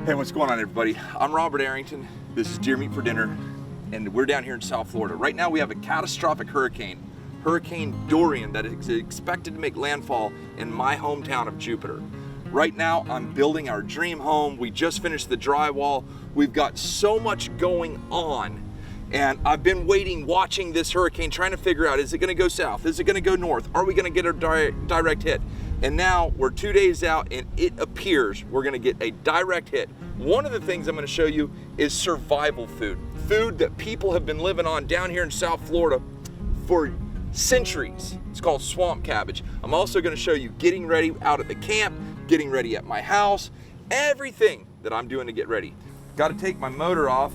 Hey, what's going on, everybody? I'm Robert Arrington. This is Deer Meat for Dinner, and we're down here in South Florida. Right now we have a catastrophic hurricane, Hurricane Dorian, that is expected to make landfall in my hometown of Jupiter. Right now I'm building our dream home. We just finished the drywall. We've got so much going on, and I've been waiting, watching this hurricane, trying to figure out, is it gonna go south? Is it gonna go north? Are we gonna get a direct hit? And now we're 2 days out and it appears we're gonna get a direct hit. One of the things I'm gonna show you is survival food. Food that people have been living on down here in South Florida for centuries. It's called swamp cabbage. I'm also gonna show you getting ready out at the camp, getting ready at my house, everything that I'm doing to get ready. Gotta take my motor off,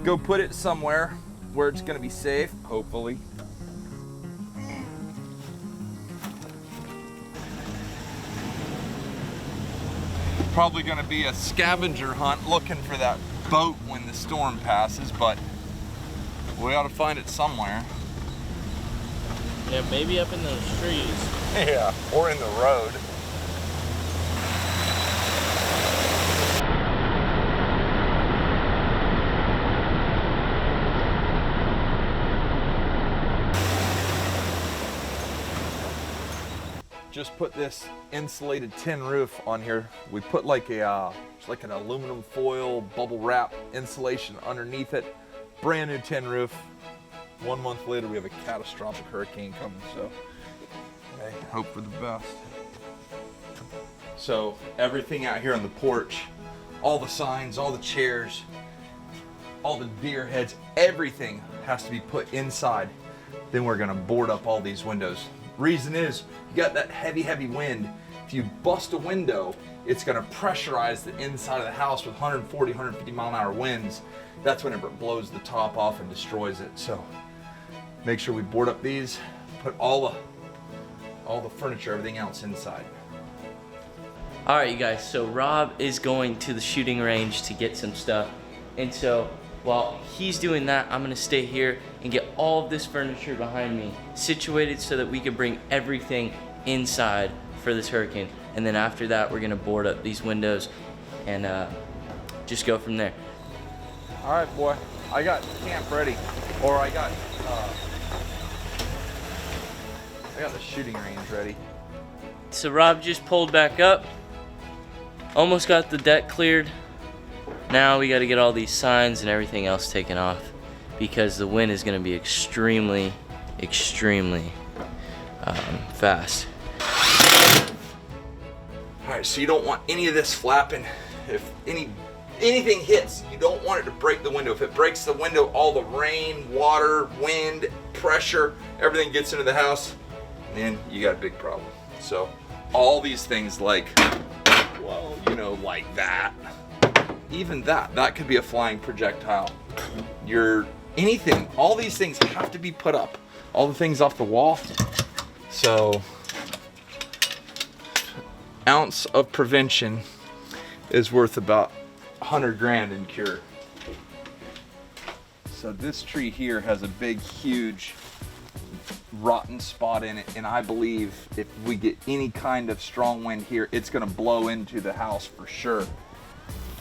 go put it somewhere where it's gonna be safe, hopefully. Probably gonna be a scavenger hunt looking for that boat when the storm passes, but we ought to find it somewhere. Yeah, maybe up in those trees. Yeah, or in the road. Just put this insulated tin roof on here. We put like a like an aluminum foil bubble wrap insulation underneath it. Brand new tin roof. 1 month later we have a catastrophic hurricane coming, so hey, hope for the best. So everything out here on the porch, all the signs, all the chairs, all the deer heads, everything has to be put inside. Then we're gonna board up all these windows. Reason is, you got that heavy wind. If you bust a window, it's gonna pressurize the inside of the house with 140, 150 mile an hour winds. That's whenever it blows the top off and destroys it. So make sure we board up these, put all the furniture, everything else inside. All right, you guys, so Rob is going to the shooting range to get some stuff. And so while he's doing that, I'm gonna stay here and get all of this furniture behind me situated so that we can bring everything inside for this hurricane. And then after that, we're gonna board up these windows and just go from there. All right, boy, I got camp ready, or I got the shooting range ready. So Rob just pulled back up, almost got the deck cleared. Now we got to get all these signs and everything else taken off because the wind is going to be extremely fast. All right, so you don't want any of this flapping. If anything hits, you don't want it to break the window. If it breaks the window, all the rain, water, wind, pressure, everything gets into the house, then you got a big problem. So all these things, like, well, you know, like that. Even that could be a flying projectile. Anything, all these things have to be put up. All the things off the wall. So, ounce of prevention is worth about 100 grand in cure. So this tree here has a big, huge, rotten spot in it, and I believe if we get any kind of strong wind here, it's gonna blow into the house for sure.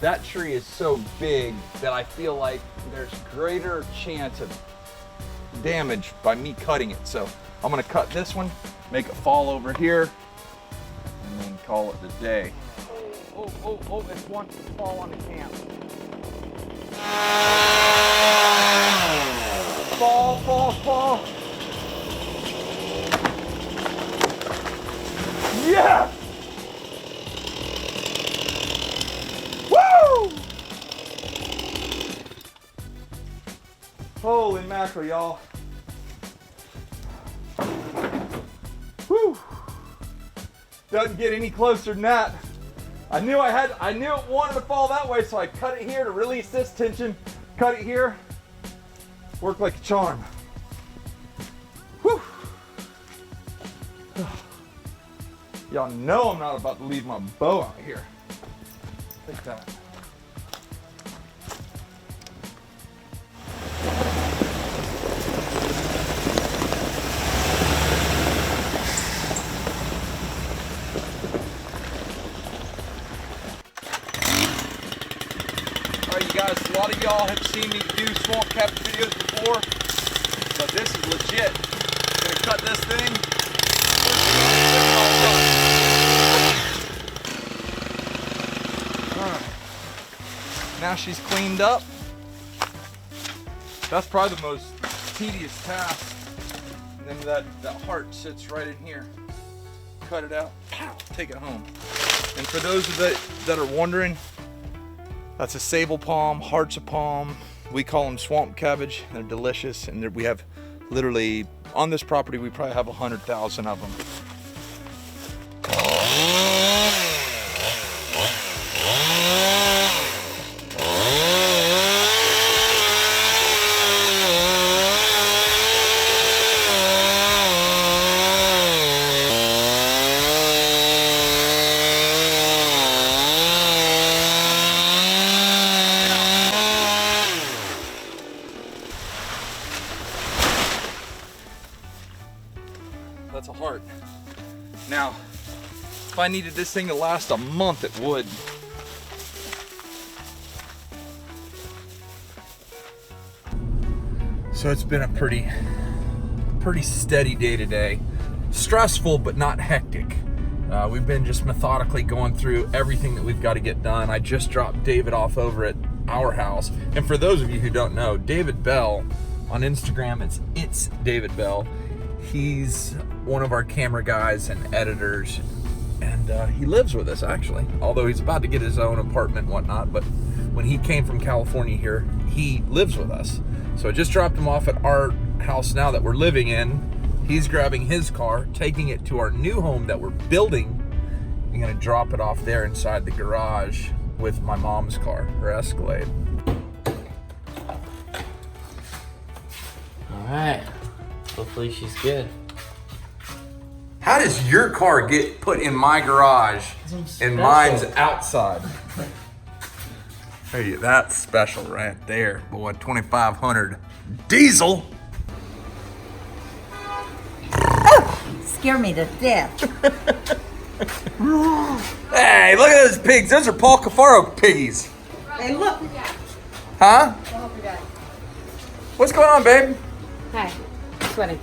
That tree is so big that I feel like there's greater chance of damage by me cutting it. So I'm gonna cut this one, make it fall over here, and then call it the day. Oh, it's one to fall on the camp. Fall. Yeah! Holy mackerel, y'all. Whew. Doesn't get any closer than that. I knew it wanted to fall that way, so I cut it here to release this tension. Cut it here. Worked like a charm. Whew. Y'all know I'm not about to leave my bow out here. Take that. guys, a lot of y'all have seen me do swamp cabbage videos before, but this is legit. I'm gonna cut this thing. Alright. Now she's cleaned up. That's probably the most tedious task. And then that heart sits right in here. Cut it out, pow, take it home. And for those that are wondering, that's a sable palm, heart's a palm. We call them swamp cabbage. They're delicious, and we have literally, on this property, we probably have 100,000 of them. That's a heart. Now, if I needed this thing to last a month, it would. So it's been a pretty steady day today. Stressful, but not hectic. We've been just methodically going through everything that we've got to get done. I just dropped David off over at our house. And for those of you who don't know, David Belle on Instagram, it's David Belle. He's one of our camera guys and editors, and he lives with us actually, although he's about to get his own apartment and whatnot. But when he came from California here, he lives with us. So I just dropped him off at our house now that we're living in. He's grabbing his car, taking it to our new home that we're building. I'm gonna drop it off there inside the garage with my mom's car, her Escalade. All right. Hopefully she's good. How does your car get put in my garage and mine's outside? Hey, that's special right there, boy. 2500 diesel. Scare me to death. Hey, look at those pigs. Those are Paul Cafaro piggies. Hey, look. Huh? What's going on, babe? Hi. Sweating.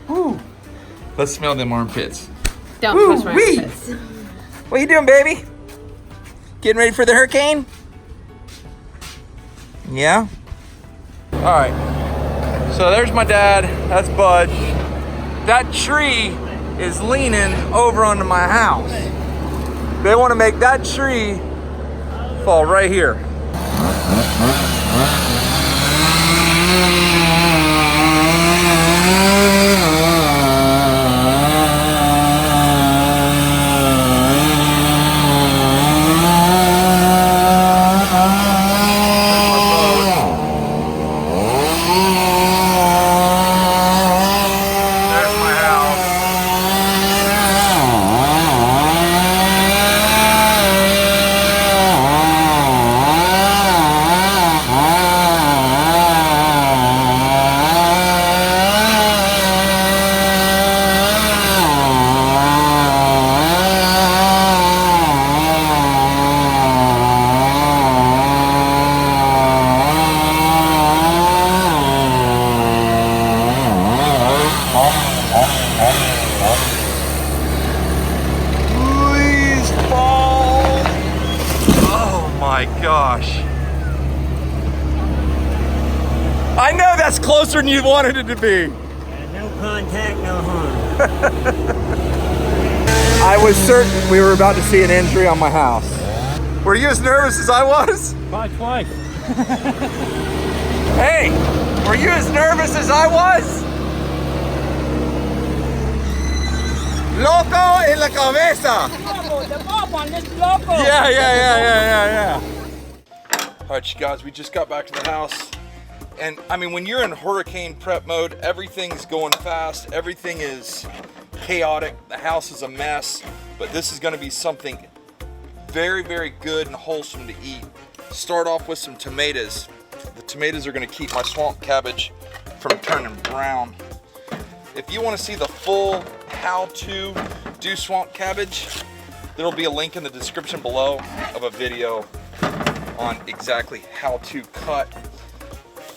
Woo. Let's smell them armpits. Don't Woo touch my wee. armpits. What you doing, baby? Getting ready for the hurricane? Yeah? All right. So there's my dad. That's Budge. That tree is leaning over onto my house. They want to make that tree fall right here. Gosh. I know that's closer than you wanted it to be. No contact, no harm. I was certain we were about to see an injury on my house. Were you as nervous as I was? Probably twice. Hey, were you as nervous as I was? Loco en la cabeza. The Bob on this loco. Yeah. All right, you guys, we just got back to the house. And I mean, when you're in hurricane prep mode, everything's going fast. Everything is chaotic. The house is a mess, but this is gonna be something very, very good and wholesome to eat. Start off with some tomatoes. The tomatoes are gonna keep my swamp cabbage from turning brown. If you wanna see the full how to do swamp cabbage, there'll be a link in the description below of a video on exactly how to cut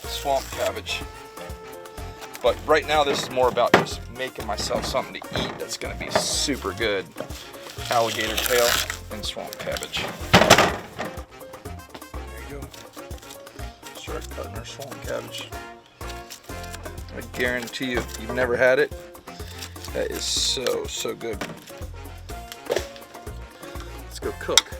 swamp cabbage. But right now this is more about just making myself something to eat that's gonna be super good. Alligator tail and swamp cabbage. There you go. Start cutting our swamp cabbage. I guarantee you, if you've never had it, that is so, so good. Let's go cook.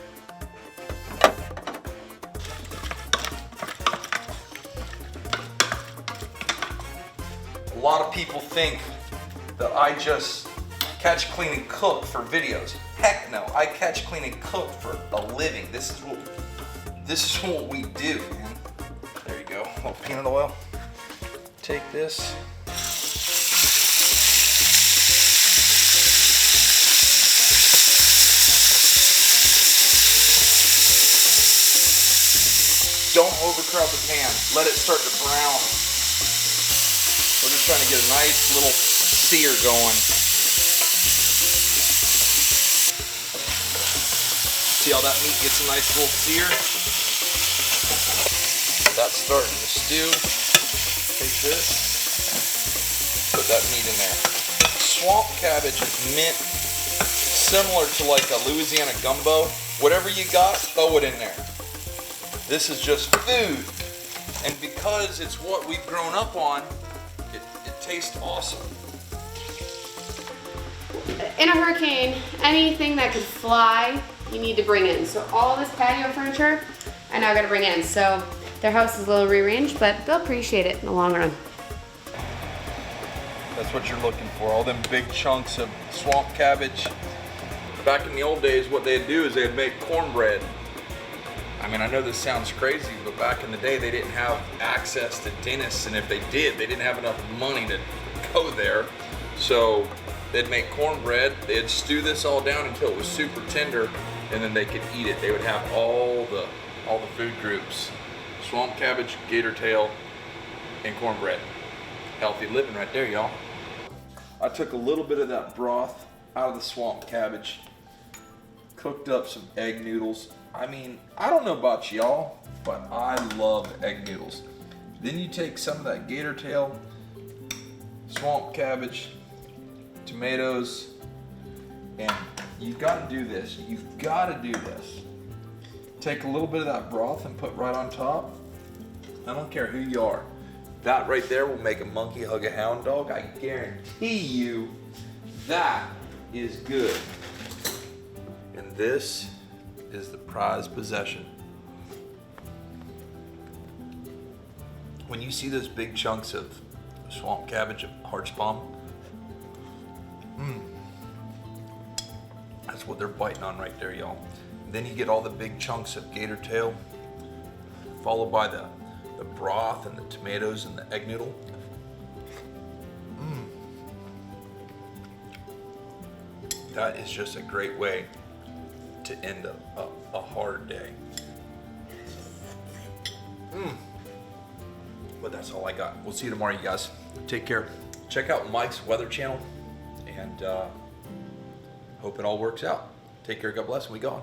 A lot of people think that I just catch, clean, and cook for videos. Heck no, I catch, clean, and cook for a living. This is what we do, man. There you go, a little peanut oil. Take this. Don't overcrowd the pan. Let it start to brown. We're just trying to get a nice little sear going. See how that meat gets a nice little sear? That's starting to stew. Take this, put that meat in there. Swamp cabbage is mint similar to like a Louisiana gumbo. Whatever you got, throw it in there. This is just food. And because it's what we've grown up on, it tastes awesome. In a hurricane, anything that could fly, you need to bring in. So all this patio furniture, I now gotta bring in. So their house is a little rearranged, but they'll appreciate it in the long run. That's what you're looking for, all them big chunks of swamp cabbage. Back in the old days, what they'd do is they'd make cornbread. I mean, I know this sounds crazy, but back in the day, they didn't have access to dentists, and if they did, they didn't have enough money to go there. So they'd make cornbread, they'd stew this all down until it was super tender, and then they could eat it. They would have all the food groups. Swamp cabbage, gator tail, and cornbread. Healthy living right there, y'all. I took a little bit of that broth out of the swamp cabbage, cooked up some egg noodles. I mean, I don't know about y'all, but I love egg noodles. Then you take some of that gator tail, swamp cabbage, tomatoes, and you've got to do this. You've got to do this. Take a little bit of that broth and put right on top. I don't care who you are. That right there will make a monkey hug a hound dog. I guarantee you that is good. And this is the prized possession. When you see those big chunks of swamp cabbage, heart's palm, that's what they're biting on right there, y'all. Then you get all the big chunks of gator tail, followed by the broth and the tomatoes and the egg noodle. That is just a great way to end a hard day. But that's all I got. We'll see you tomorrow, you guys. Take care. Check out Mike's Weather Channel, and hope it all works out. Take care, God bless, and we gone.